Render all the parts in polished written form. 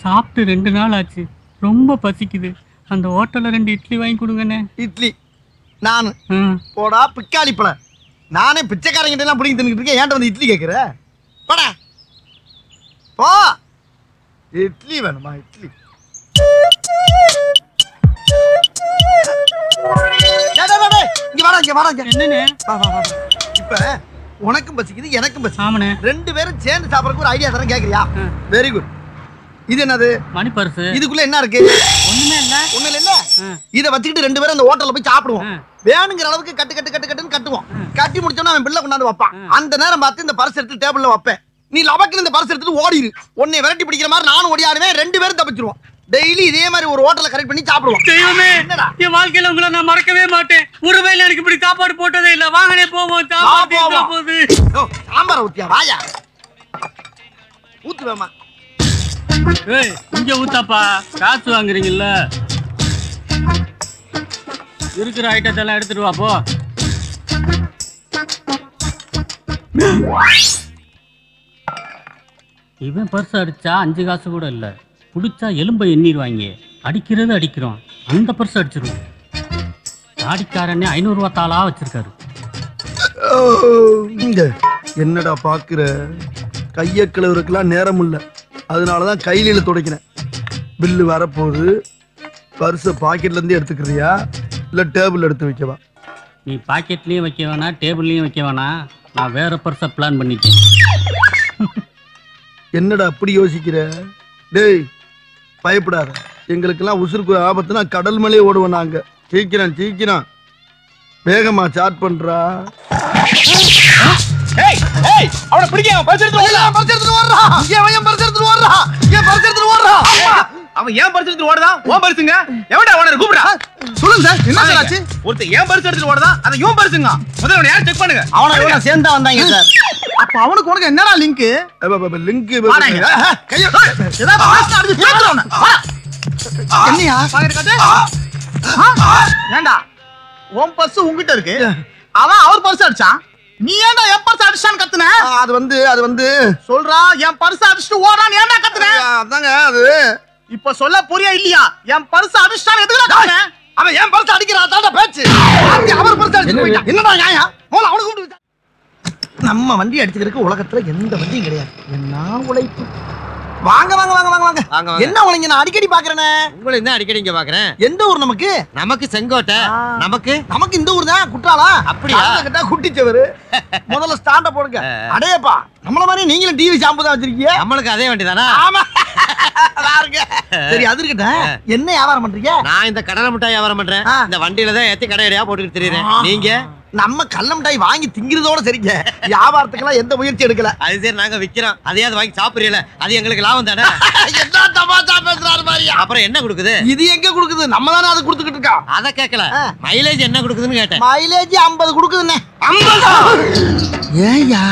சாப்பிட்டு 2 நாள் ஆச்சு, ரொம்ப பசிக்குது. அந்த ஹோட்டல்ல 2 இட்லி வாங்கி கொடுங்கண்ணே. இட்லி? நானு போடா பிக்காளி பழ. நானே பிச்சைக்காரங்கிட்ட எல்லாம் பிடிங்கி தின்னுட்டு இருக்கேன், ஏன்ட்ட வந்து இட்லி கேட்குற? போடா போ. இட்லி வேணுமா? இட்லி இப்ப உனக்கும் பசிக்குது எனக்கும் பசிக்குது, 2 பேரும் சேர்ந்து சாப்பிடறதுக்கு ஒரு ஐடியா தரேன், கேக்குறியா? Very good. இது என்னது? மணி பர்ஸ். இதுக்குள்ள என்ன இருக்கு? ஒண்ணுமே இல்ல. ஒண்ணுல இல்ல. இத வச்சுக்கிட்டு 2 பேரும் அந்த ஹோட்டல்ல போய் சாப்பிடுவோம். வேணுங்கிற அளவுக்கு கட்டுன்னு கட்டுவோம். கட்டி முடிச்சோம்னா அவன் பிள்ளை கொண்டாந்து வைப்பான். அந்த நேரம் பார்த்து இந்த பர்ஸ் எடுத்து டேபிள்ல வைப்பேன். நீ லபக்குன்னு இந்த பர்ஸ் எடுத்துட்டு ஓடிரு. உன்னை விரட்டி பிடிக்கிற மாதிரி நானும் ஓடியாருவேன், 2 பேரும் தப்பிச்சிருவோம். டெய்லி இதே மாதிரி ஒரு ஹோட்டல்ல கரெக்ட் பண்ணி சாப்பிடுவோம். தெய்வமே, என் வாழ்க்கையில உங்களை நான் மறக்கவே மாட்டேன். ஒரு வேளை எனக்கு இப்படி சாப்பாடு போட்டதே இல்ல. வாங்கனே போவோம். சாம்பார் ஊத்தியா? வாயா ஊத்துவேமா? ஏய், இங்க ஊத்தாப்பா, காசு வாங்குறீங்கல்ல. இருக்கிற ஐட்டத்தெல்லாம் எடுத்துட்டு வா போ. இவன் பர்ஸ் அடிச்சா 5 காசு கூட இல்ல, பிடிச்சா எலும்பை எண்ணிடுவாங்க. அடிக்கிறது அடிக்கிறோம், அந்த பர்ஸ் அடிச்சிருவோம். தாடிக்காரனே 500 ரூபா தாளா வச்சிருக்காரு. என்னடா பாக்குற? கைய கிளவுறதுக்கெல்லாம் நேரம் இல்ல, அதனாலதான் கையில துடைக்கிறேன். பில்லு வரப்போகுது. பர்ஸை பாக்கெட்ல இருந்து எடுத்துக்கிறியா இல்ல டேபிள் எடுத்து வைக்கவா? நீ பாக்கெட்லயும் வைக்க வேணாம், டேபிள்லயும் வைக்க வேணாம். நான் வேற பர்ஸை பிளான் பண்ணிட்டேன். என்னடா அப்படி யோசிக்கிற? டேய் பயப்படாத, எங்களுக்கெல்லாம் உசுருக்கு ஆபத்துனா கடல் மேலே ஓடுவோம் நாங்க. சீக்கிரம் வேகமா சாட் பண்றா. அவனை பிடிக்க பர்ஸ் எடுத்து ஓடுறா. அவன் ஏன் பர்ஸ் எடுத்து ஓடுறா? உன் பர்சுங்க. எவன்டா ஓனர் கூப்பிடுறா? சொல்லுங்க சார், என்ன சார் ஆச்சு? ஒருத்தன் ஏன் பர்ஸ் எடுத்து ஓடுறா? அத இவன் பர்சுங்க. முதல்ல அவனை யார் செக் பண்ணுங்க. அவன சேர்ந்தா வந்தாங்க சார். அப்ப அவனுக்கு உனக்கு என்னடா லிங்க்? லிங்க் கைய ஏதா பாஸ்ட் அடிச்சு பேக்குறவன. என்னையா பாக்கெட் காட்டு. ஏண்டா உன் பர்ஸ் உன்கிட்ட இருக்கு, அவன் அவர் பர்ஸ் அடிச்சான். நீ ஏன்டா என் பர்ஸ் அடிச்சான்னு கத்துன? அது வந்து சொல்றா, என் பர்ஸ் அடிச்சிட்டு ஓடான்னு ஏன்டா கத்துன? அதாங்க அது இப்ப சொல்ல புரியா இல்லையா? என் பர்ஸ் அடிச்சான்னு எதுக்குடா கத்துன? அவன் என் பர்ஸ் அடிக்கிறா தான்டா பேச்சு. அவர் பர்ஸ் அடிச்சு போயிட்டான். என்னடா நியாயம்? மோல அவனுக்கு கூப்பிட்டு நம்ம வண்டி அடிச்சுக்கிறதுக்கு உலகத்துல எந்த வண்டியும் கிடையாது. என்ன உழைப்பு. வாங்க வாங்க வாங்க வாங்க வாங்க. என்ன உழைங்க? நான் அடிக்கடி பாக்குறேனே. உங்களை என்ன அடிக்கடி இங்க பாக்குறேன். எந்த ஊர் நமக்கு? நமக்கு செங்கோட்டை. நமக்கு இந்த ஊர் தான். குற்றாலா? அப்படியா? கிட்ட குட்டிச்சவரு. முதல்ல ஸ்டாண்ட போடுங்க. அடேப்பா, நம்மள மாதிரி நீங்களும் டிவி ஷாம்பு தான் வச்சிருக்கீங்க. நம்மளுக்கு அதே வண்டி தானா? ஆமா. சரி, அது இருக்கட்டும். என்ன வியாபாரம் பண்றீங்க? நான் இந்த கடலை மிட்டாய் வியாபாரம் பண்றேன். இந்த வண்டியில தான் ஏத்தி கடையடையா போட்டுக்கிட்டு தெரியுறேன். நீங்க? நம்ம கள்ள மிட்டாய் வாங்கி திங்கிறதோட சரிங்க, வியாபாரத்துக்குலாம் எந்த முயற்சி எடுக்கல. அது சரி, நாங்க விக்கிறோம், அதையாவது வாங்கி சாப்பிடுறீல, அது எங்களுக்கு லாபம் தானே. என்ன தமாஷா பேசுறாரு பாரியா? அப்புறம் என்ன கொடுக்குது? இது எங்க கொடுக்குது? நம்ம தானே அது கொடுத்துக்கிட்டு இருக்கோம். அத கேட்கல, மைலேஜ் என்ன கொடுக்குதுன்னு கேட்டேன். மைலேஜ் 50 கொடுக்குதுண்ணே. 50? ஏயா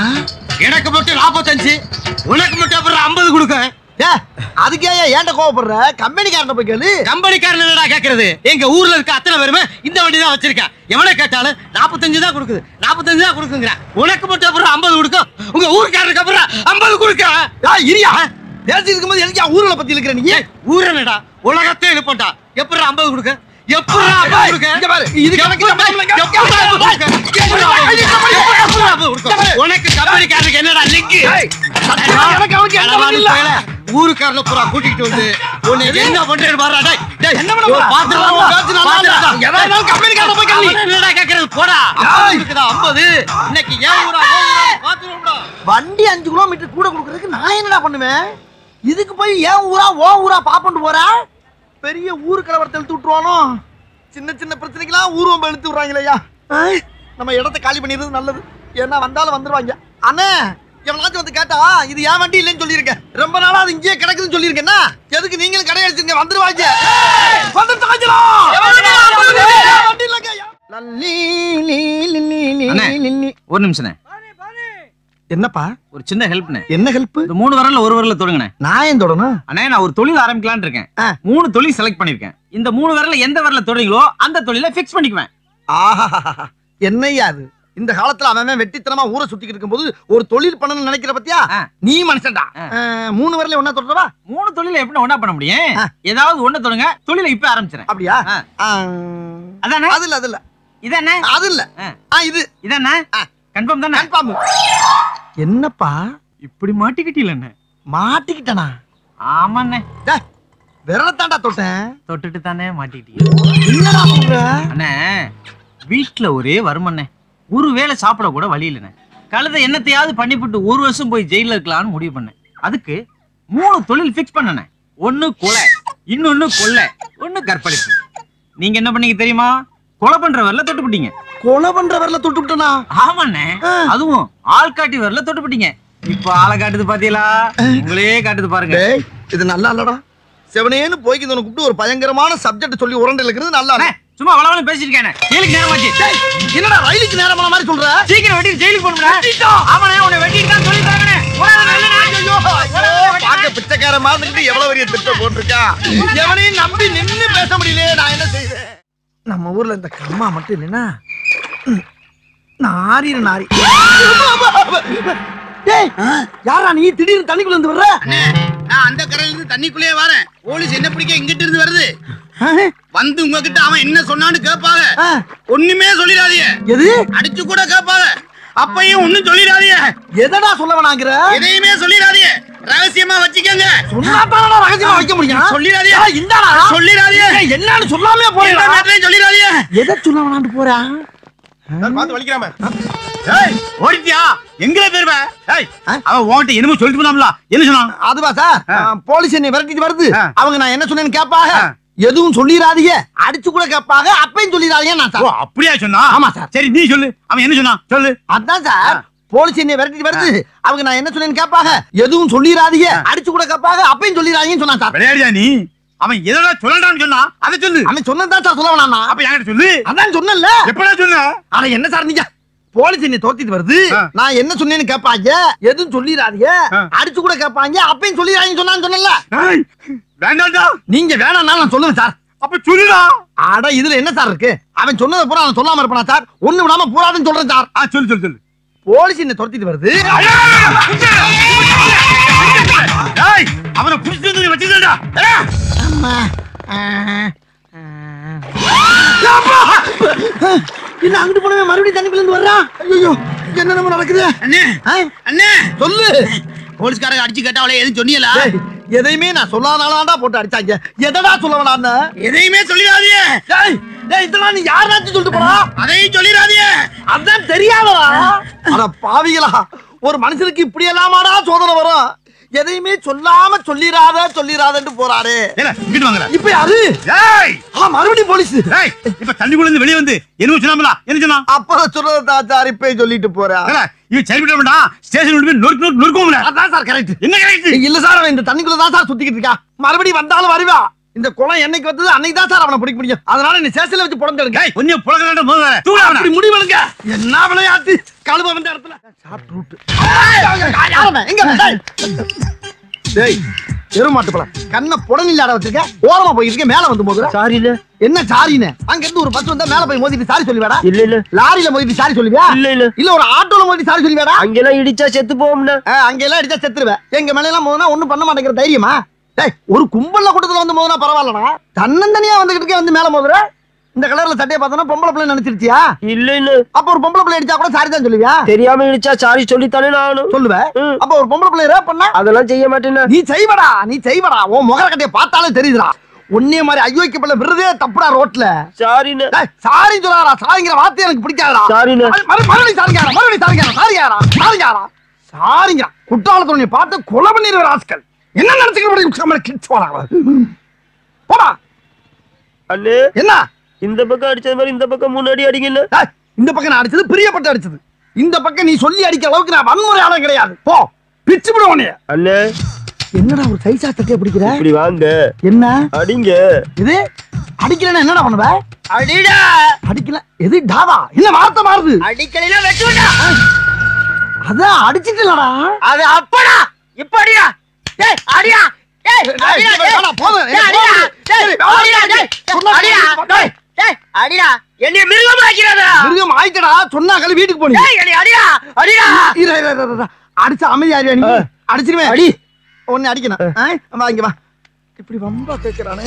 எனக்கு மட்டும் 45, உனக்கு மட்டும் அப்புறம் 50 கொடுக்க. அதுக்கே ஏன்ட கோவப்படுற? கம்பெனிக்காரன் போய் கேளு. கம்பெனிக்காரன் என்னடா கேக்குறது? எங்க ஊர்ல இருக்க அத்தனை பேருமே இந்த வண்டி தான் வச்சிருக்கேன். எவனை கேட்டாலும் 45 தான் கொடுக்குது, 45 தான் கொடுக்குங்கிற. உனக்கு மட்டும் அப்புறம் 50 கொடுக்கும், உங்க ஊருக்காரருக்கு அப்புறம் 50 கொடுக்க. இரியா பேசி இருக்கும்போது எனக்கு ஊர்ல பத்தி இருக்கிற நீ ஊரனடா உலகத்தை எழுப்பட்டா. எப்படி 50 கொடுக்க? எப்படி 50 கொடுக்க? இங்க பாரு, இது கணக்கு உனக்கு கம்பெனிக்காரருக்கு என்னடா லிங்க்? ஊருக்காரல பூரா கூட்டிட்டு வந்து உன்னை என்ன பண்றேன்னு பாருடா. டேய் டேய், என்ன பண்ண போற? பாத்துறோம். எவனாலும் கம்பெனிக்காரல போய் கேளு. என்னடா கேக்குறது? போடா. 50 இன்னைக்கு ஏன் ஊரா பாத்துறோம்டா. வண்டி 5 கிலோமீட்டர் கூட கொடுக்கிறதுக்கு நான் என்னடா பண்ணுவேன்? இதுக்கு போய் ஏன் ஊரா ஓ ஊரா பாப்பண்டு போற? பெரிய ஊரு கலவரத்தை இழுத்து விட்டுருவானோ? சின்ன சின்ன பிரச்சனைக்கெல்லாம் ஊர்வம்பை இழுத்து விடுறாங்களேயா. நம்ம இடத்த காலி பண்ணிடுறது நல்லது, ஏன்னா வந்தாலும் வந்துருவாங்க. அண்ணே, எவனாச்சும் வந்து கேட்டா இது ஏன் வண்டி இல்லைன்னு சொல்லியிருக்கேன். ரொம்ப நாளா அது இங்கேயே கிடக்குதுன்னு சொல்லியிருக்கேன்னா எதுக்கு நீங்களும் கடை அடிச்சிருங்க? வந்துருவாங்க. ஒரு நிமிஷம். என்னப்பா? ஒரு சின்ன ஹெல்ப்னே. என்ன ஹெல்ப்? இந்த 3 விரல்ல ஒரு விரல்ல தொடுங்கண்ணே. நான் ஏன் தொடணும்? அண்ணே, நான் ஒரு தொழில் ஆரம்பிக்கலாம்னு இருக்கேன். 3 தொழில் செலக்ட் பண்ணிருக்கேன். இந்த 3 விரல்ல எந்த விரல்ல தொடுறீங்களோ அந்த தொழிலை ஃபிக்ஸ் பண்ணிக்குவேன். ஆஹா, என்னையா அது? இந்த காலத்துல அவன் வெட்டித்தனமா ஊரை சுத்திக்கிட்டு இருக்கும்போது ஒரு தொழில் பண்ணணும்னு நினைக்கிற பத்தியா நீ மனுஷன்டா 3 வரல ஒண்ணா தொடரவா 3 தொழில எப்படி ஒண்ணா பண்ண முடியும் ஏதாவது ஒண்ணு தொடுங்க தொழிலை இப்ப ஆரம்பிச்சறேன் அப்படியா அதானே அது இல்ல இதானே அது இல்ல இது இதானே கன்ஃபார்ம் தானே கன்ஃபார்ம் என்னப்பா இப்படி மாட்டிக்கிட்டீங்களே மாட்டிக்கிட்டனா ஆமாண்ணே டேய் விரலத்தாண்டா தொட்டுட்டு தானே மாட்டிக்கிட்டீங்க என்னடா சொல்ற அண்ணே வீட்டுல ஒரே வருமண்ணே ஒரு வேளை சாப்பிட கூட வழி இல்லைண்ணே கழுதை என்னத்தையாவது பண்ணிவிட்டு 1 வருஷம் போய் ஜெயில இருக்கலாம்னு முடிவு பண்ணேன் அதுக்கு 3 தொழில் ஃபிக்ஸ் பண்ணனே ஒன்னு கொலை இன்னொன்னு கொள்ளை ஒன்னு கற்பழிப்பு நீங்க என்ன பண்ணீங்க தெரியுமா கொலை பண்ற வரல தொட்டுப்பிட்டீங்க கொலை பண்ற வரல தொட்டுட்டனா ஆமாண்ணே அதுவும் ஆள் காட்டி வரல தொட்டுப்பிட்டீங்க இப்ப ஆளை காட்டுது பாத்தீங்களா உங்களே காட்டுது பாருங்க இது நல்லா இல்லடா செவனேன்னு போய்க்கு கூப்பிட்டு ஒரு பயங்கரமான சப்ஜெக்ட் சொல்லி உரண்டை இருக்கிறது நல்லா சும்மா வளவளன்னு பேசிருக்கேன் ஜெயிலுக்கு நேரமாச்சு என்னடா ரயிலுக்கு நேரமான மாதிரி சொல்ற சீக்கிரம் வெட்டி ஜெயிலுக்கு போணும்டா ஆமாண்ணே உன்னை வெட்டிட்டு தான் சொல்லி தரேனே பாக்க பிச்சைக்கார மாதிரி எவ்வளவு பெரிய திட்டம் போட்டிருக்கா எவனையும் நம்பி நின்னு பேச முடியல நான் என்ன செய்வேன் நம்ம ஊர்ல இந்த கம்மா மட்டும் இல்லைன்னா நாரி யாரா நீ திடீர்னு தண்ணிக்குள்ள இருந்து வர்ற நான் அந்த கரையில இருந்து தண்ணிக்குள்ளே வரேன் போலீஸ் என்ன பிடிக்க இங்கிட்டு இருந்து வருது வந்து உங்ககிட்ட அவன் என்ன சொன்னான்னு கேட்பாங்க ஒண்ணுமே சொல்லிடாதீங்க எது அடிச்சு கூட கேட்பாங்க அப்பையும் ஒண்ணும் சொல்லிடாதீங்க எதடா சொல்ல வேணாங்கிற எதையுமே சொல்லிடாதீங்க ரகசியமா வச்சுக்கங்க சொன்னாதானடா ரகசியமா வைக்க முடியும் சொல்லிடாதீங்க இந்தாடா சொல்லிடாதீங்க என்னன்னு சொல்லாமே போறேன் சொல்லிடாதீங்க எதை சொல்ல வேணான்னு போறா பாத்து வலிக்கிறாம ஏய் ஓடிட்டியா எங்கல பேர்வ ஏய் அவன் உன்கிட்ட என்னமோ சொல்லிட்டு போனாம்ல என்ன சொன்னான் அதுவா சார் போலீஸ் என்ன விரட்டிட்டு வருது அவங்க நான் என்ன சொன்னேன்னு கேட்பாங்க எதுவும் சொல்லிராதீங்க அடிச்சு கூட கேட்பாங்க அப்பையும் சொல்லிராதீங்க நான் சார் அப்படியே சொன்னா ஆமா சார் சரி நீ சொல்லு அவன் என்ன சொன்னான் சொல்லு அதான் சார் போலீஸ் என்ன விரட்டிட்டு வருது அவங்க நான் என்ன சொன்னேன்னு கேட்பாங்க எதுவும் சொல்லிராதீங்க அடிச்சு கூட கேட்பாங்க அப்பையும் சொல்லிராதீங்கன்னு சொன்னான் சார் விளையாடியா நீ அவன் எதனா சொல்லலாம்னு சொன்னா அதை சொல்லு அவன் சொன்னதான் சார் சொல்ல வேணாம் அப்ப என்கிட்ட சொல்லு அதான் சொன்னல எப்படா சொன்ன ஆனா என்ன சார் நீங்க போலீஸ் என்ன தோத்திட்டு வருது நான் என்ன சொன்னேன்னு கேட்பாங்க எதுவும் சொல்லிராதீங்க அடிச்சு கூட கேட்பாங்க அப்பையும் சொல்லிராதீங்கன்னு சொன்னான்னு வேண்டாம்டா நீங்க வேணாம்னாலும் நான் சொல்லுவேன் சார் அப்ப சொல்லுடா அட இதுல என்ன சார் இருக்கு அவன் சொன்னதை பூரா நான் சொல்லாம இருப்பானா சார் ஒண்ணு விடாம பூராதுன்னு சொல்றேன் சார் சொல்லு சொல்லு சொல்லு போலீஸ் என்ன துரத்திட்டு வருது அவனை புடிச்சு வந்து வச்சுடா என்ன அங்கிட்டு போனவே மறுபடியும் தண்ணிக்குள்ள இருந்து வர்றான் ஐயோ என்ன நம்ம நடக்குது அண்ணே அண்ணே சொல்லு போலீஸ்காரங்க அடிச்சு கேட்டாவளே எதுவும் சொன்னீங்களா எதையுமே நான் சொல்லாதானாடா போட்டு அடிச்சாங்க எதடா சொல்ல வேணான்னு எதையுமே சொல்லிடாதீங்க இதெல்லாம் நீ யாராச்சும் சொல்லிட்டு போனா அதையும் சொல்லிடாதீங்க அதான் தெரியாதா அட பாவிகளா ஒரு மனுஷனுக்கு இப்படி எல்லாமாடா சோதனை வரும் எதையுமே சொல்லாம சொல்லிராதன்னு போறாரு இப்ப யாரு மறுபடியும் போலீஸ் இப்ப தண்ணிக்குள்ள இருந்து வெளியே வந்து என்ன சொன்னாமலா என்ன சொன்னா அப்புறம் சொல்றதாச்சார் இப்ப சொல்லிட்டு போறா இவன் சரி விட வேண்டாம் ஸ்டேஷன் நொறுக்குவோம்ல அதான் சார் கரெக்ட் என்ன கரெக்ட் இல்ல சார் அவன் இந்த தண்ணிக்குள்ள தான் சார் சுத்திக்கிட்டு இருக்கா மறுபடியும் வந்தாலும் வருவா இந்த குளம் என்னைக்கு வந்தது அன்னைக்கு தான் சார் அவனை பிடிக்க முடியும் அதனால நீ ஸ்டேஷன்ல வச்சு புடம்பெடுங்க கொஞ்சம் புலகலாண்ட முதல்ல அப்படி முடிவெடுங்க என்ன விளையாட்டு கழுவ வந்த இடத்துல ஷார்ட் ரூட் டேய் எருமாட்டு பழம் கண்ணை புடனில்லாட வச்சிருக்க ஓரமா போயிட்டு மேல வந்து மோதுற சாரில என்ன சாரின்னு அங்க இருந்து ஒரு பஸ் வந்தா மேல போய் மோதிட்டு சாரி சொல்லுவேடா இல்ல இல்ல லாரியில மோதிட்டு சாரி சொல்லுவியா இல்ல ஒரு ஆட்டோல மோதிட்டு சாரி சொல்லுவேடா அங்கெல்லாம் இடிச்சா செத்து போவோம்னா அங்கெல்லாம் இடிச்சா செத்துருவேன் எங்க மேல எல்லாம் மோதினா ஒண்ணும் பண்ண மாட்டேங்கிற தைரியமா டேய் ஒரு கும்பல்ல கூட்டத்துல வந்து மோதினா பரவாயில்லடா தன்னந்தனியா வந்துகிட்டு வந்து மேல மோதுற இந்த கலர்ல சட்டையை பார்த்தா பொம்பளை பிள்ளை நினைச்சிருச்சியா இல்ல இல்ல அப்ப ஒரு பொம்பளை பிள்ளை அடிச்சா கூட சாரி தான் சொல்லுவியா தெரியாம இடிச்சா சாரி சொல்லித்தானே நானும் சொல்லுவேன் அப்ப ஒரு பொம்பளை பிள்ளை ரேப் பண்ணா அதெல்லாம் செய்ய மாட்டேன்னா நீ செய்வடா உன் முகர கட்டைய பார்த்தாலே தெரியுதுடா ஒன்னே மாதிரி ஐயோக்கு பிள்ளை விருதே தப்புடா ரோட்ல சாரின்னு சாரி சொல்லாரா சாரிங்கிற வார்த்தை எனக்கு பிடிக்காதடா சாரின்னு மறுபடியும் சாரிங்க குற்றாலத்துல நீ பார்த்து கொலை பண்ணிடுற ஆட்கள் என்ன நினைச்சுக்க போடா அண்ணே என்ன இந்த பக்கம் அடிச்சது மாதிரி இந்த பக்கம் முன்னாடி அடிங்கன்னு இந்த பக்கம் நான் அடிச்சது பிரியப்பட்டு அடிச்சது இந்த பக்கம் நீ சொல்லி அடிக்கிற அளவுக்கு நான் வன்முறையாளர் கிடையாது போ பிச்சு விட உன்னைய அண்ணே என்னடா ஒரு சைஸா தட்டிய பிடிக்கிற இப்படி வாங்க என்ன அடிங்க இது அடிக்கலன்னா என்னடா பண்ணுவ அடிடா அடிக்கல எது டாவா என்ன வார்த்தை மாறுது அடிக்கலைனா வெட்டுடா அதான் அடிச்சிட்டலடா அது அப்படா இப்ப அடிடா டேய் அடிடா டேய் அடிடா போடு அடிடா டேய் அடிடா டேய் அடிடா என்னைய மிருகம் ஆக்கிறாதா? மிருகம் ஆயிட்டடா, சொன்னா கழி வீட்டுக்கு போனீங்க. என்னை அடியா அடியா. அடிச்ச அமைதியாரியா நீ? அடிச்சிருவேன். அடி. ஒன்னு அடிக்கணும். வா இங்க வா. இப்படி வம்பா கேக்குறானே.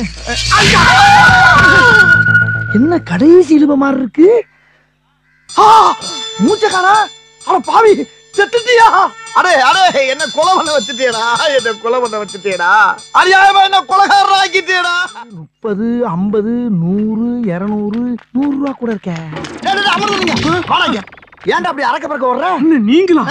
என்ன கடைசி இழுப மாதிரி இருக்கு? மூச்சக்காரா, அட பாவி, செத்துட்டியா? அடே என்ன கொலை பண்ண வச்சுட்டேடா, அறியாம என்ன கொலைகாரன் ஆக்கிட்டேடா. 30, 50, 100, 200, 100 ரூபா கூட இருக்க. ஏன்டா அப்படி அரக்க பறக்க வர்ற? நீங்களா?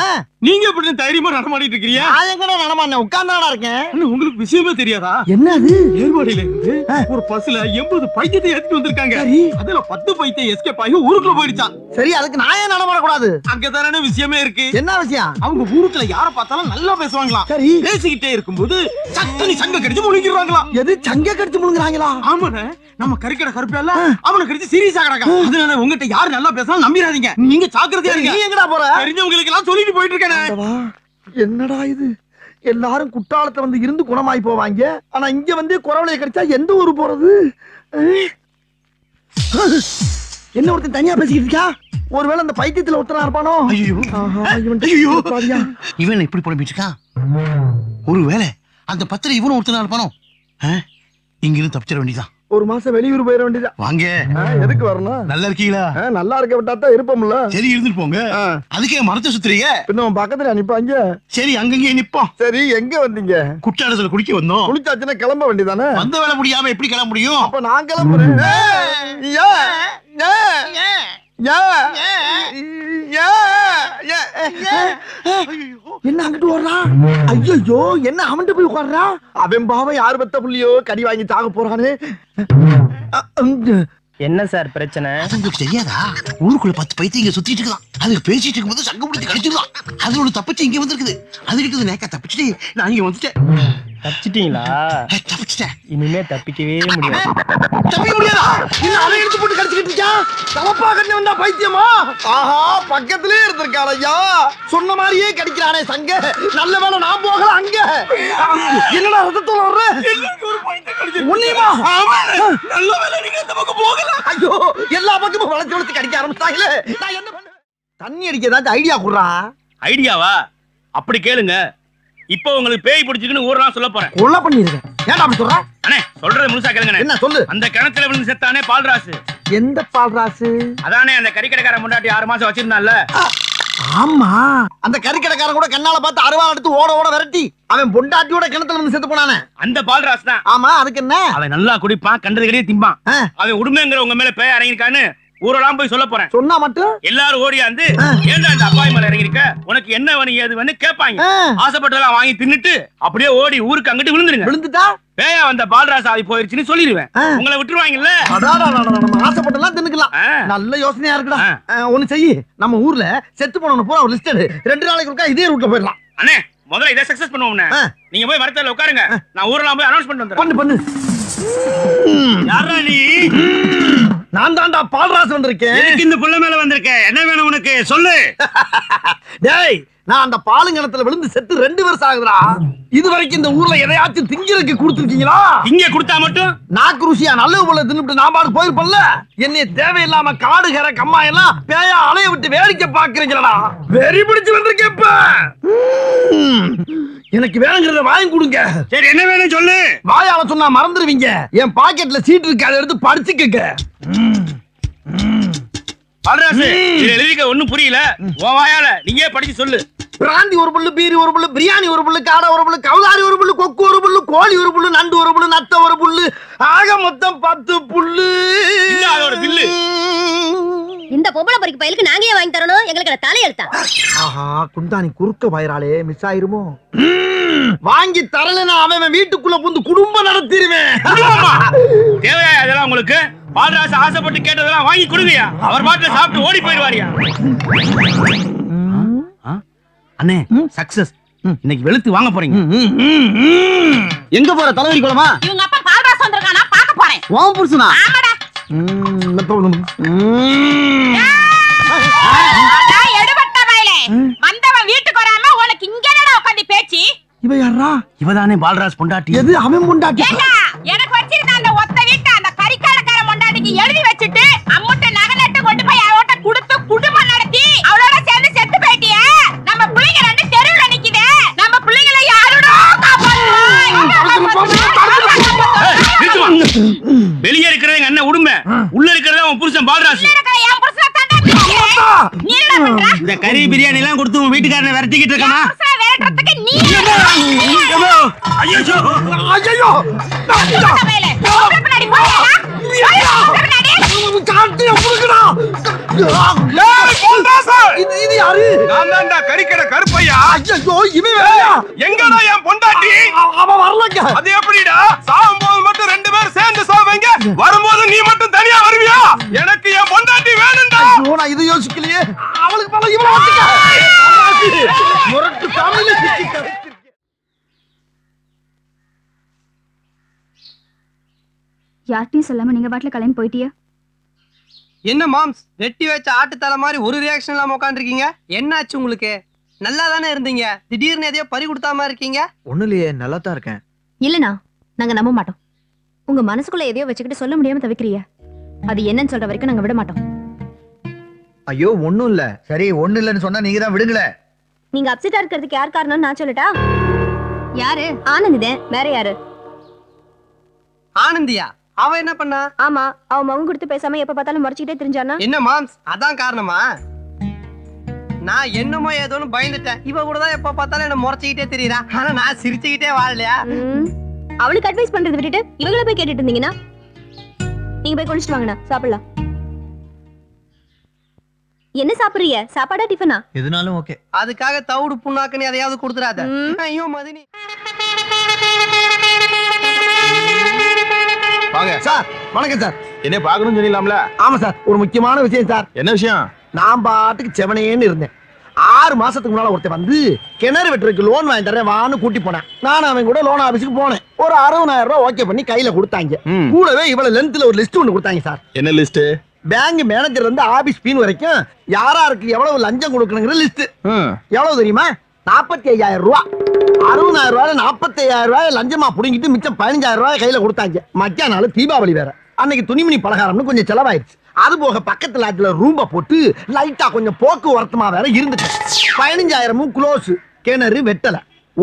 நீங்க எப்படி தைரியமா நடமாடிட்டு இருக்கீங்க? நான் எங்கடா நடமாட்டேன், உட்கார்ந்தாடா இருக்கேன். உங்களுக்கு விஷயமே தெரியாதா? என்ன அது? ஏர்வாடியில இருந்து ஒரு பஸ்ல 80 பைத்தியத்தை ஏத்திட்டு வந்திருக்காங்க. அதுல 10 பைத்தியம் எஸ்கேப் ஆகி ஊருக்குள்ள போயிடுச்சான். சரி, அதுக்கு நான் ஏன் நடமாடக்கூடாது? அங்கதானே விஷயமே இருக்கு. என்ன விஷயம்? அவங்க ஊருக்குள்ள யார பார்த்தாலும் நல்லா பேசுவாங்களாம். சரி, பேசிக்கிட்டே இருக்கும்போது சட்டனி சங்க கடிச்சு முழுங்கிடுவாங்களாம். எது சங்க கடிச்சு முழுங்குறாங்களா? ஆமாண்ணே, நம்ம கறிக்கடை கருப்பேல அவனை கடிச்சு சீரியஸா கிடக்கா. அதனால உங்ககிட்ட யாரு நல்லா பேசலாம் நம்பிடாதீங்க. நீங்க ஜாக்கிரதையா இருங்க. நீ எங்கடா போற? தெரிஞ்சவங்களுக்கு எல்லாம் சொல்லிட்டு போயிட்டு இருக்கேன். என்னடா இது? எல்லாரும் குற்றாலத்தை வந்து இருந்து குணமாயி போவாங்க, ஆனா இங்க வந்து குறவளைய கடிச்சா எந்த ஊரு போறது? என்ன ஒருத்தன் தனியா பேசிக்கிட்டு இருக்கா? ஒருவேளை அந்த பைத்தியத்துல ஒருத்தனா இருப்பானோ? இவன் இப்படி புலம்பிட்டு இருக்கான். ஒருவேளை அந்த பத்திர இவனும் ஒருத்தனா இருப்பானோ? இங்கிருந்து தப்பிச்சிட வேண்டியதான். ஒரு மாசம் வெளியூர் போயிட வேண்டியதா. வாங்க. எதுக்கு வரணும்? நல்லா இருக்கீங்களா? நல்லா இருக்க விட்டாதான் இருப்போம்ல. சரி, இருந்துட்டு போங்க. அதுக்கே மரத்தை சுத்துறீங்க? பின்ன பக்கத்துல நிப்பாங்க. சரி, அங்கங்கே நிப்போம். சரி, எங்க வந்தீங்க? குற்றாலத்துல குளிக்க வந்தோம். குளிச்சாச்சுன்னா கிளம்ப வேண்டியதானே? வந்த வேலை முடியாம எப்படி கிளம்ப முடியும்? அப்ப நான் கிளம்புறேன். என்ன அங்கிட்டு ஓடுறான்? ஐயோ, என்ன அவன்கிட்ட போய் உட்கார்றா? அவன் பாவம் யாரு பத்த புள்ளியோ கடி வாங்கி சாக போறானே. என்ன சார் பிரச்சனை? உங்களுக்கு தெரியாதா? ஊருக்குள்ள 10 பைத்தியம் இங்க சுத்திட்டு இருக்கான். அதுக்கு பேசிட்டு இருக்கும்போது சங்கம் முடிச்சு கடிச்சிருக்கான். அதுல ஒரு தப்பிச்சு இங்க வந்திருக்குது. அதுக்கு நேக்கா தப்பிச்சுட்டு நான் இங்க வந்துட்டேன். தப்பிச்சிட்டீங்களா? தப்பிச்சிட்டேன். இனிமே தப்பிக்கவே முடியாது. தப்பிக்க முடியாதா? என்ன அதை எடுத்து போட்டு கடிச்சிட்டு இருக்கான்? தவப்பா கண்ணு வந்தா பைத்தியமா? ஆஹா, பக்கத்திலே இருந்திருக்கான் ஐயா. சொன்ன மாதிரியே கடிக்கிறானே சங்க. நல்ல வேலை நான் போகல அங்க. என்னடா ரத்தத்தோட வர்ற? உன்னையுமா? நல்ல வேலை நீங்க அந்த பக்கம் போகல. ஐயோ, எல்லா பக்கமும் வளைச்சு வளைச்சு கடிக்க ஆரம்பிச்சிட்டாங்களே. நான் என்ன பண்ண? தண்ணி அடிக்க ஏதாச்சும் ஐடியா குடுறா. ஐடியாவா? அப்படி கேளுங்க. இப்போ உங்களுக்கு பேய் பிடிச்சிருக்குன்னு ஊரெல்லாம் சொல்ல போறேன். கொலை பண்ணிருக்கேன். ஏன்டா அப்படி சொல்ற? அண்ணே, சொல்றது முழுசா கேளுங்க. என்ன சொல்லு? அந்த கிணத்துல விழுந்து செத்தானே பால்ராசு. எந்த பால்ராசு? அதானே அந்த கறிக்கடைக்கார முன்னாடி 6 மாசம் வச்சிருந்தான்ல. ஆமா, அந்த கறிக்கடைக்காரன் கூட கண்ணால பார்த்து அருவாள் எடுத்து ஓட ஓட விரட்டி அவன் பொண்டாட்டியோட கிணத்துல வந்து செத்து போனானே, அந்த பால்ராசு தான். ஆமா, அதுக்கு என்ன? அவன் நல்லா குடிப்பான், கண்டது கடையே திம்பான். அவன் உடுமைங்கிற உங்க மேல பேய் இறங்கிருக்கான்னு ஊரெல்லாம் போய் சொல்ல போறேன். சொன்னா மட்டும் எல்லாரும் ஓடியாந்து ஏன்டா இந்த அப்பாய் மேல இறங்கிருக்க, உனக்கு என்ன வேணும் ஏது வேணும் கேட்பாங்க. ஆசைப்பட்டதெல்லாம் வாங்கி தின்னுட்டு அப்படியே ஓடி ஊருக்கு அங்கிட்டு விழுந்துருங்க. விழுந்துட்டா பேயா வந்த பால்ராசு ஆவி போயிருச்சுன்னு சொல்லிடுவேன். உங்களை விட்டுருவாங்கல்ல. ஆசைப்பட்டெல்லாம் தின்னுக்கலாம். நல்ல யோசனையா இருக்குடா. ஒண்ணு செய்யி, நம்ம ஊர்ல செத்து போனவன பூரா ஒரு லிஸ்ட் எடு. 2 நாளைக்கு ஒருக்கா இதே ரூட்ல போயிடலாம். அண்ணே, முதல்ல இதை சக்சஸ் பண்ணுவோம்ண்ணே. நீங்க போய் வரத்துல உட்காருங்க, நான் ஊரெல்லாம் போய் அனௌன்ஸ் பண்ணிட்டு வந்துடுறேன். பண்ணு. யாரா நீ? நான் தான்டா பால்ராசு வந்திருக்கேன். எதுக்கு இந்த புள்ள மேல வந்திருக்க? என்ன வேணும் உனக்கு சொல்லு. டேய், நான் அந்த பாலுங்கணத்துல விழுந்து செத்து 2 வருஷம் ஆகுதுடா. இது வரைக்கும் இந்த ஊர்ல எதையாச்சும் திங்கிறதுக்கு கொடுத்துருக்கீங்களா? இங்க கொடுத்தா மட்டும் நாக்கு ருசியா நல்ல போல தின்னுட்டு நான் பாடு போயிருப்பல்ல. என்னைய தேவையில்லாம காடு கரை கம்மா எல்லாம் பேயா அலைய விட்டு வேடிக்கை பாக்குறீங்களா? வெறி பிடிச்சு வந்திருக்கேப்ப. எனக்கு வேணுங்கிறத வாங்கி கொடுங்க. சரி, என்ன வேணும் சொல்லு. வாயால சொன்னா மறந்துடுவீங்க. என் பாக்கெட்ல சீட் இருக்கு, அதை எடுத்து படிச்சுக்கங்க. பால்ராசு, இதுல எழுதிக்க ஒண்ணும் புரியல. உன் வாயால நீயே படிச்சு சொல்லு. பிராந்தி ஒரு புல்லு, பீரி ஒரு புல்லு, பிரியாணி ஒரு புல்லு, காடை ஒரு புல்லு, கவுதாரி ஒரு புல்லு, கொக்கு ஒரு புல்லு, கோழி ஒரு புல்லு, நண்டு ஒரு புல்லு, நத்த ஒரு புல்லு, ஆக மொத்தம் 10 புல்லு. அதோட பில்லு. இந்த பொம்பளை பொறுக்கி பையலுக்கு நாங்க ஏன் வாங்கி தரணும்? எங்களுக்கு தலையெழுத்தா? ஆஹா, குந்தாணி குறுக்க வயராலே மிஸ் ஆயிருமோ? வாங்கி தரலன்னா அவன் வீட்டுக்குள்ள புந்து குடும்பம் நடத்திடுவேன். தேவையா அதெல்லாம் உங்களுக்கு? பால்ராசு ஆசைப்பட்டு கேட்டதெல்லாம் வாங்கி கொடுங்கயா. அவர் பாட்டுல சாப்பிட்டு ஓடி போயிடுவாரியா. அண்ணே, சக்சஸ். இன்னைக்கு வெளுத்து வாங்க போறீங்க. எங்க போற? தலைவரி குளமா? இவங்க அப்பா பால்ராசு வந்திருக்கானா, பார்க்க போறேன். ஓம் புருஷனா? ஆமாடா. எடுபட்ட வயலே, வந்தவன் வீட்டுக்கு வராம உனக்கு இங்க என்னடா உட்கார்ந்து பேச்சு? இவ யாரா? இவதானே பால்ராஜ் பொண்டாட்டி. எது அவன் பொண்டாட்டி? எனக்கு வச்சிருந்த அந்த ஒத்த வீட்டை அந்த கறிக்கடைக்கார பொண்டாட்டிக்கு எழுதி வச்சுட்டு அம்முட்ட நகை போய் அவட்ட கொடுத்து குடும்பம் நடத்தி அவளோட சேர்ந்து செத்து போயிட்டியே. நம்ம பிள்ளைங்க ரெண்டு தெருவுல நிக்குதே. நம்ம பிள்ளைங்களை யாரோட வெளியே இருக்கிறது எங்க அண்ணன் உடுமை, உள்ள இருக்கிறது அவன் புருஷன் பாலராசு. இந்த கறி பிரியாணி எல்லாம் கொடுத்து உன் வீட்டுக்காரனை விரட்டிக்கிட்டு இருக்கானா? கறிக்கடை கருப்பையா. எங்கடா என் பொண்டாட்டி? அவன் வரலங்க. அது எப்படிடா? சாவும் போது மட்டும் 2 பேரும் சேர்ந்து சாவீங்க, வரும்போது நீ மட்டும் தனியா வருவியா? எனக்கு என் பொண்டாட்டி வேணும்டா. நான் இது யோசிக்கலையே. அவளுக்கு பல இவ்வளவு முரட்டு தமிழ்ல யார்ட்டையும் சொல்லாம நீங்க பாட்டுல கிளம்பி போயிட்டியா? என்ன மாம்ஸ், வெட்டி வச்ச ஆட்டு தலை மாதிரி ஒரு ரியாக்ஷன் இல்லாம உட்காந்துருக்கீங்க? என்னாச்சு உங்களுக்கு? நல்லா தானே இருந்தீங்க, திடீர்னு எதையோ பறி கொடுத்தாம இருக்கீங்க. ஒண்ணு இல்லையே, நல்லா தான் இருக்கேன். இல்லனா நாங்க நம்ப மாட்டோம். உங்க மனசுக்குள்ள எதையோ வச்சுக்கிட்டு சொல்ல முடியாம தவிக்கிறீங்க. அது என்னன்னு சொல்ற வரைக்கும் நாங்க விட மாட்டோம். ஐயோ ஒண்ணும் இல்ல. சரி ஒண்ணு இல்லன்னு சொன்னா நீங்க தான் விடுங்களே. நீங்க அப்செட்டா இருக்கிறதுக்கு யார் காரணம்னு நான் சொல்லட்டா? யாரு? ஆனந்திதே. வேற யாரு? ஆனந்தியா? அவ என்ன பண்ணா? ஆமா, அவ மகன் கொடுத்து பேசாம எப்ப பார்த்தாலும் மறைச்சிக்கிட்டே தெரிஞ்சானா? என்ன மாம்ஸ், அதான் காரணமா? நான் என்னமோ ஏதோன்னு பயந்துட்டேன். இவ கூட தான் எப்ப பார்த்தாலும் என்ன முறைச்சிக்கிட்டே தெரியுறா. ஆனா நான் சிரிச்சுக்கிட்டே வாழலையா? அவளுக்கு அட்வைஸ் பண்றது விட்டுட்டு இவங்கள போய் கேட்டுட்டு இருந்தீங்கன்னா நீங்க போய் குளிச்சுட்டு வாங்கண்ணா, சாப்பிடலாம். என்ன சாப்பிடுறீங்க? சாப்பாடா டிஃபனா? எதுனாலும் ஓகே. அதுக்காக தவிடு புண்ணாக்குன்னு எதையாவது கொடுத்துறாத. ஐயோ மதினி. வாங்க சார். வணக்கம் சார். என்ன பாக்கணும்னு சொல்லிடலாம்ல? ஆமா சார், ஒரு முக்கியமான விஷயம் சார். என்ன விஷயம்? நான் பாட்டுக்கு செவனேன்னு இருந்தேன். 6 மாசத்துக்கு முன்னால ஒருத்தன் வந்து கிணறு வெட்டுறதுக்கு லோன் வாங்கி தரேன் வான்னு கூட்டி போனேன். நான் அவன் கூட லோன் ஆபீஸுக்கு போனேன். ஒரு 60,000 ரூபாய் ஓகே பண்ணி கையில கொடுத்தாங்க. கூடவே இவ்வளவு லென்த்ல ஒரு லிஸ்ட் ஒண்ணு கொடுத்தாங்க சார். என்ன லிஸ்ட்? பேங்க் மேனேஜர் வந்து ஆபீஸ் பீன் வரைக்கும் யாராருக்கு எவ்வளவு லஞ்சம் கொடுக்கணுங்கிற லிஸ்ட். எவ்வளவு தெரியுமா? 45,000 ரூபாய். 60,000 ரூபாய் 45,000 ரூபாய் லஞ்சமா புடிங்கிட்டு மிச்சம் 15,000 ரூபாய் கையில கொடுத்தாங்க. மத்திய நாள் தீபாவளி வேற. அன்னைக்கு துணிமணி பலகாரம்னு கொஞ்சம் செலவாயிருச்சு. அது போக பக்கத்து லாட்ஜ்ல ரூம்ப போட்டு லைட்டா கொஞ்சம் போக்குவரத்துமா வேற இருந்துச்சு. 15,000 க்ளோஸ். கிணறு வெட்டல.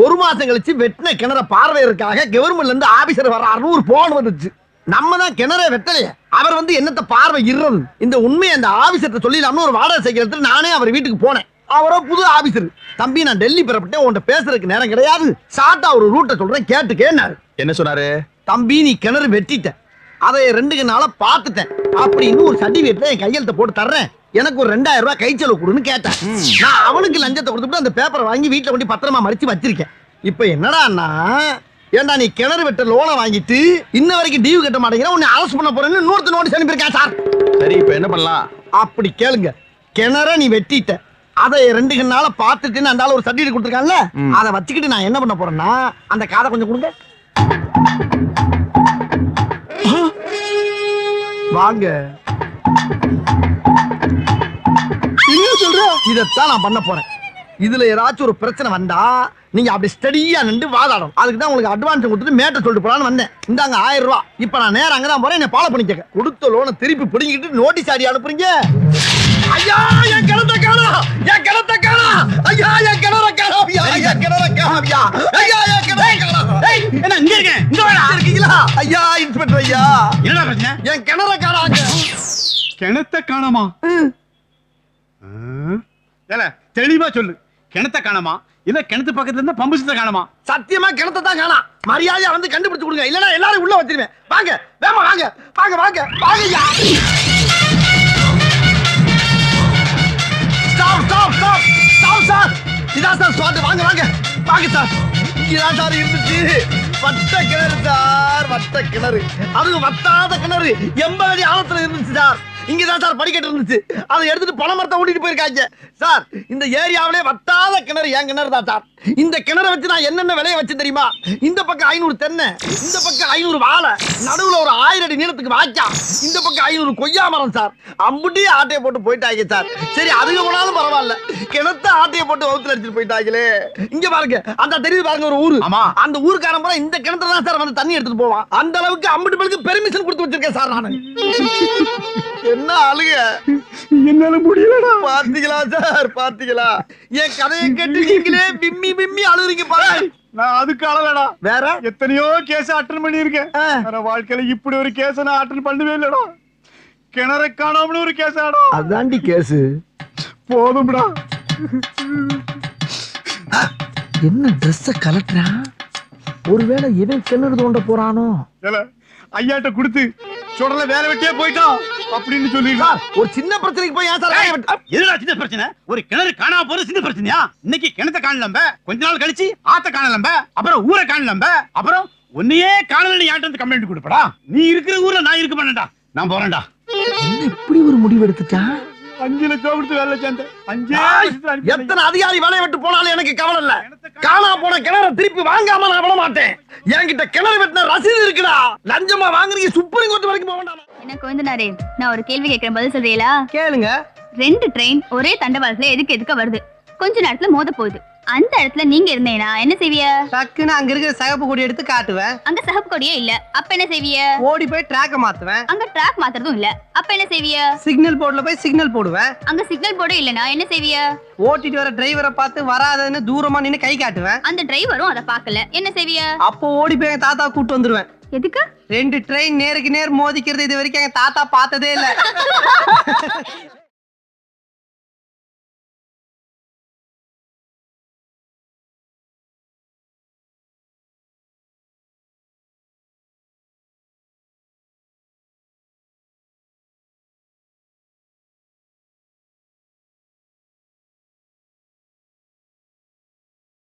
1 மாசம் கழிச்சு வெட்டின கிணற பார்வையறதுக்காக கவர்மெண்ட்ல இருந்து ஆபீசர் வர்றாருன்னு ஒரு போன் வந்துச்சு. நம்ம தான் கிணற வெட்டலையே, அவர் வந்து என்னத்த பார்வை இறது. இந்த உண்மையை அந்த ஆபீசர்ட்ட சொல்லிடலாம்னு ஒரு வாடகை சைக்கிள் எடுத்து நானே அவர் வீட்டுக்கு போனேன். அவரோ புது ஆபீசர். தம்பி நான் டெல்லி பெறப்பட்டேன், உன்கிட்ட பேசுறதுக்கு நேரம் கிடையாது, ஷார்ட்டா ஒரு ரூட்டை சொல்றேன் கேட்டுக்கேன்னாரு. என்ன சொன்னாரு? தம்பி நீ கிணறு வெட்டிட்ட, அதை 2 நாளா பாத்துட்டேன் அப்படின்னு ஒரு சர்டிபிகேட்ல என் கையெழுத்த போட்டு தர்றேன், எனக்கு ஒரு 2,000 ரூபாய் கை செலவு கொடுன்னு கேட்டேன். நான் அவனுக்கு லஞ்சத்தை கொடுத்துட்டு அந்த பேப்பரை வாங்கி வீட்டுல கொண்டு பத்திரமா மறைச்சு வச்சிருக்கேன். இப்ப என்னடான்னா, ஏண்டா நீ கிணறு வெட்ட லோனை வாங்கிட்டு இன்ன வரைக்கும் டியூ கட்ட மாட்டேங்கிற, உன்னை அரெஸ்ட் பண்ண போறேன்னு இன்னொருத்த நோட்டீஸ் அனுப்பியிருக்கேன் சார். சரி இப்ப என்ன பண்ணலாம்? அப்படி கேளுங்க. கிணற நீ வெட்டிட்ட, அதை 2 நாளா பாத்துட்டு அந்த ஆளு ஒரு சர்டிபிகேட் கொடுத்துருக்கான்ல, அதை வச்சுக்கிட்டு நான் என்ன பண்ண போறேன்னா, அந்த காதை கொஞ்சம் கொடுங்க. வாங்க. என்ன சொல்ற? இதத்தான் நான் பண்ண போறேன். இதுல ஏதாச்சும் ஒரு பிரச்சனை வந்தா நீங்க அப்படி ஸ்டடியா நின்று வாதாடணும். அதுக்கு தான் உங்களுக்கு அட்வான்ஸ் கொடுத்துட்டு மேட்டர் சொல்லிட்டு போலான்னு வந்தேன். இந்தாங்க 1000 ரூபாய். இப்ப நான் நேரம் அங்கதான் போறேன், என்ன ஃபாலோ பண்ணிக்க. கொடுத்த லோனை திருப்பி பிடிங்கிட்டு நோட்டீஸ் ஆடி அனுப்புறீங்க. ஐயா என் கிணத்த காணோம், என் கிணத்த காணோம், ஐயா என் கிணற காணோம், ஐயா என் கிணற காணோம், ஐயா என் கிணற காணோம். ஏய் என்ன இங்க இருக்கேன், இங்க வாடா. இருக்கீங்களா? ஐயா இன்ஸ்பெக்டர் ஐயா, என்னடா பிரச்சனை? என் கிணற காணாங்க. கிணத்த காணமா? ஏல தெளிவா சொல்லு, கிணத்த காணமா இல்ல கிணத்து பக்கத்துல இருந்தா பம்பு செட்ட காணமா? சத்தியமா கிணத்த தான் காணோம். மரியாதையா வந்து கண்டுபிடிச்சு கொடுங்க, இல்லனா எல்லாரும் உள்ள வச்சிருவேன். வாங்க வேமா வாங்க வாங்க வாங்க வாங்கய்யா. Stop stop stop stop sir. இதான் சார் ஸ்பாட். வாங்க வாங்க வாங்க சார். இதான் சார் இருந்துச்சு. வட்ட கிணறு சார், வட்ட கிணறு. அது வட்டாத கிணறு 80 அடி ஆழத்துல இருந்துச்சு சார். இங்கதான் சார் படிக்கட்டு இருந்துச்சு, அதை எடுத்துட்டு பனை மரத்தை ஓட்டிட்டு போயிருக்காங்க சார். இந்த ஏரியாவிலே வட்டாத கிணறு என் கிணறு தான் சார். இந்த கிணற வச்சு நான் என்னென்ன விளைய வச்சு தெரியுமா? இந்த பக்கம் 500 தென்னை, இந்த பக்கம் 500 வாழை, நடுவுல ஒரு 1000 அடி நீளத்துக்கு வாய்க்கா, இந்த பக்கம் 500 கொய்யா மரம் சார். அம்புட்டி ஆட்டையை போட்டு போயிட்டாங்க சார். சரி அதுக்கு போனாலும் பரவாயில்ல, கிணத்த ஆட்டையை போட்டு வகுத்துல அடிச்சுட்டு போயிட்டாங்களே. இங்க பாருங்க, அந்த தெரியுது பாருங்க ஒரு ஊரு. ஆமா. அந்த ஊருக்காரன் பூரா இந்த கிணத்துல தான் சார் வந்து தண்ணி எடுத்துட்டு போவான். அந்த அளவுக்கு அம்புட்டு பேருக்கு பெர்மிஷன் கொடுத்து வச்சிருக்கேன் சார் நானு. என்ன அழுக, என்னால முடியலடா. பாத்தீங்களா சார், பாத்தீங்களா? என் கதையை கேட்டு நீங்களே பிம்மி பிம்மி அழுறீங்க பாருங்க. நான் அதுக்கு அழலடா. வேற எத்தனையோ கேஸ் அட்டன் பண்ணியிருக்கேன். வாழ்க்கையில இப்படி ஒரு கேஸ் நான் அட்டன் பண்ணவே இல்லடா. கிணற காணாமனு ஒரு கேஸ் ஆடா. அதாண்டி கேஸ். போதும்டா. என்ன ட்ரெஸ்ஸ கலட்டுறான்? ஒருவேளை இவன் கிணறு தோண்ட போறானோ? ஐயாட்ட கொடுத்து சுடல வேலை வெட்டியே போயிட்டான் அப்படின்னு சொல்லிடுறான். ஒரு சின்ன பிரச்சனைக்கு போய் ஏன் சார் எதுடா சின்ன பிரச்சனை? ஒரு கிணறு காணாம போறது சின்ன பிரச்சனையா? இன்னைக்கு கிணத்தை காணலம்ப, கொஞ்ச நாள் கழிச்சு ஆத்த காணலம்ப, அப்புறம் ஊரை காணலம்ப, அப்புறம் உன்னையே காணல யார்ட்ட வந்து கம்ப்ளைண்ட் கொடுப்படா. நீ இருக்கிற ஊர்ல நான் இருக்க மாட்டேன்டா. நான் போறேன்டா. இப்படி ஒரு முடிவு எடுத்துட்டான். 5 லட்சம் கொடுத்து வேலை சேர்ந்தேன். எத்தனை அதிகாரி வேலையை விட்டு போனாலும் எனக்கு கவலை இல்ல. காணா போன கிணற திருப்பி வாங்காம நான் விட மாட்டேன். என்கிட்ட கிணறு வெட்டின ரசீது இருக்குடா. லஞ்சமா வாங்குறீங்க, சுப்ரீம் கோர்ட் வரைக்கும் போக வேண்டாம். எனக்கு வந்து நான் ஒரு கேள்வி கேட்கிறேன், பதில் சொல்றீங்களா? கேளுங்க. 2 ட்ரெயின் ஒரே தண்டவாளத்துல எதுக்க வருது, கொஞ்ச நேரத்துல மோத போகுது. அந்த இடத்துல நீங்க இருந்தீங்கன்னா என்ன செய்விய? டக்குன்னு அங்க இருக்கிற சிகப்பு கொடி எடுத்து காட்டுவேன். அங்க சிகப்பு கொடியே இல்ல, அப்ப என்ன செய்விய? ஓடி போய் ட்ராக்க மாத்துவேன். அங்க ட்ராக் மாத்துறதும் இல்ல, அப்ப என்ன செய்விய? சிக்னல் போர்டுல போய் சிக்னல் போடுவேன். அங்க சிக்னல் போர்டு இல்லனா என்ன செய்விய? ஓட்டிட்டு வர டிரைவரை பார்த்து வராதன்னு தூரமா நின்னு கை காட்டுவேன். அந்த டிரைவரும் அத பார்க்கல, என்ன செய்விய? அப்போ ஓடி போய் எங்க தாத்தா கூட்டு வந்துருவேன். எதுக்கு? 2 ட்ரெயின் நேருக்கு நேர் மோதிக்கிறது இது வரைக்கும் எங்க தாத்தா பார்த்ததே இல்ல.